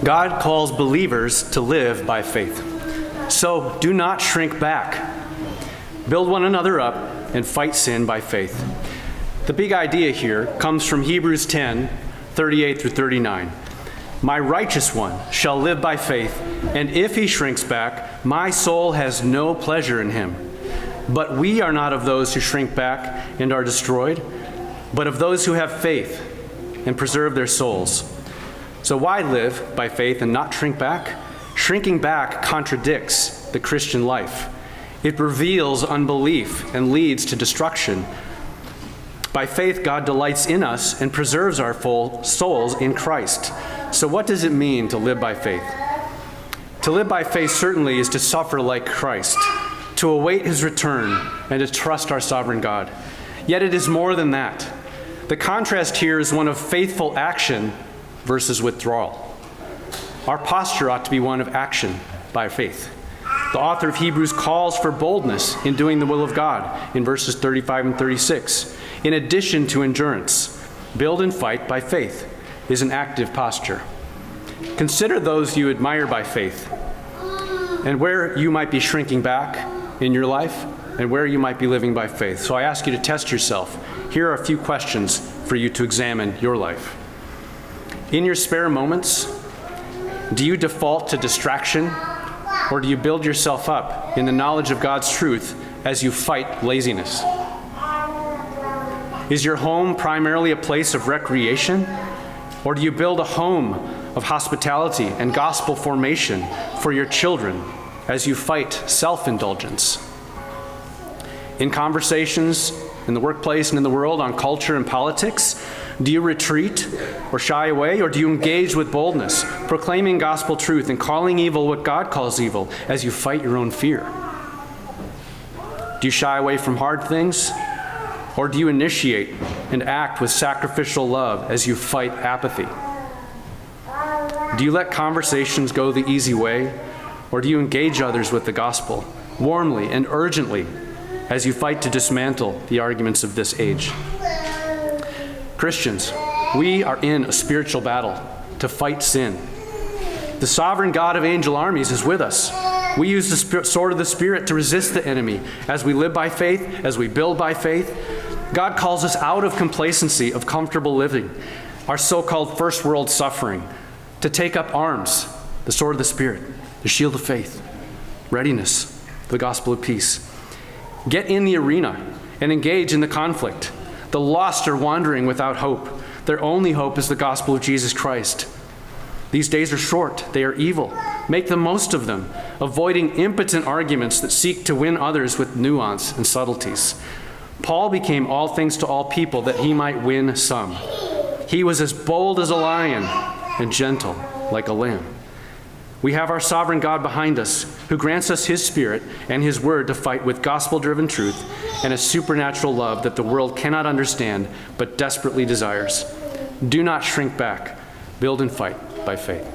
God calls believers to live by faith. So do not shrink back. Build one another up and fight sin by faith. The big idea here comes from Hebrews 10, 38 through 39. My righteous one shall live by faith, and if he shrinks back, my soul has no pleasure in him. But we are not of those who shrink back and are destroyed, but of those who have faith and preserve their souls. So why live by faith and not shrink back? Shrinking back contradicts the Christian life. It reveals unbelief and leads to destruction. By faith, God delights in us and preserves our full souls in Christ. So what does it mean to live by faith? To live by faith certainly is to suffer like Christ, to await his return, and to trust our sovereign God. Yet it is more than that. The contrast here is one of faithful action versus withdrawal. Our posture ought to be one of action by faith. The author of Hebrews calls for boldness in doing the will of God in verses 35 and 36. In addition to endurance, build and fight by faith is an active posture. Consider those you admire by faith and where you might be shrinking back in your life and where you might be living by faith. So I ask you to test yourself. Here are a few questions for you to examine your life. In your spare moments, do you default to distraction, or do you build yourself up in the knowledge of God's truth as you fight laziness? Is your home primarily a place of recreation, or do you build a home of hospitality and gospel formation for your children as you fight self-indulgence? In conversations in the workplace and in the world on culture and politics, do you retreat or shy away, or do you engage with boldness, proclaiming gospel truth and calling evil what God calls evil as you fight your own fear? Do you shy away from hard things, or do you initiate and act with sacrificial love as you fight apathy? Do you let conversations go the easy way, or do you engage others with the gospel warmly and urgently as you fight to dismantle the arguments of this age? Christians, we are in a spiritual battle to fight sin. The sovereign God of angel armies is with us. We use the sword of the Spirit to resist the enemy as we live by faith, as we build by faith. God calls us out of complacency, of comfortable living, our so-called first world suffering, to take up arms, the sword of the Spirit, the shield of faith, readiness, the gospel of peace. Get in the arena and engage in the conflict. The lost are wandering without hope. Their only hope is the gospel of Jesus Christ. These days are short. They are evil. Make the most of them, avoiding impotent arguments that seek to win others with nuance and subtleties. Paul became all things to all people that he might win some. He was as bold as a lion and gentle like a lamb. We have our sovereign God behind us, who grants us his Spirit and his word to fight with gospel-driven truth and a supernatural love that the world cannot understand but desperately desires. Do not shrink back. Build and fight by faith.